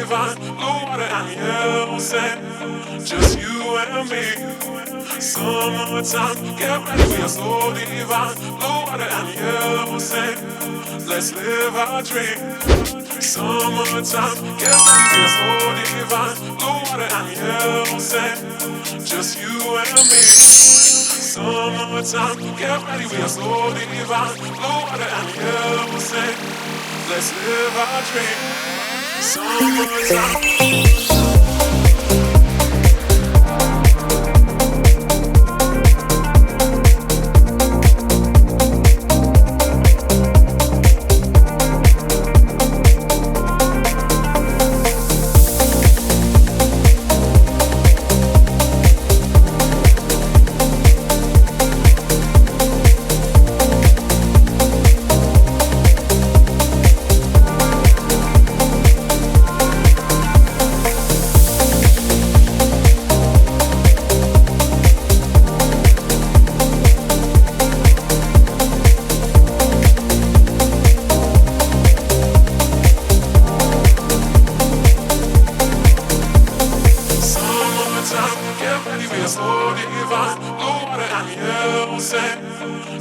divine. Blue water and yellow sand, just you and me. Summertime, get ready, we are so divine. Blue water and yellow sand, let's live our dream. Summertime, get ready, we are so divine. Blue water and yellow sand, just you and me. Summertime, get ready, we are so divine. Blue water and yellow sand, let's live our dream. Summertime.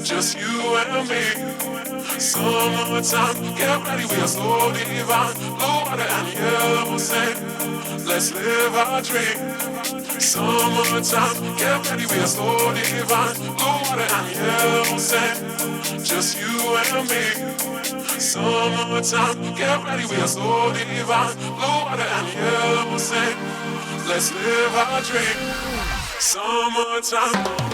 Just you and me. Summertime, get ready, we are so divine. Blue water and yellow sand, let's live our dream. Summertime, get ready, we are so divine. Blue water and yellow sand, just you and me. Summertime, get ready, we are so divine. Blue water and yellow sand, let's live our dream. Summertime.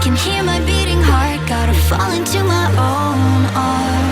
Can hear my beating heart, gotta fall into my own arms.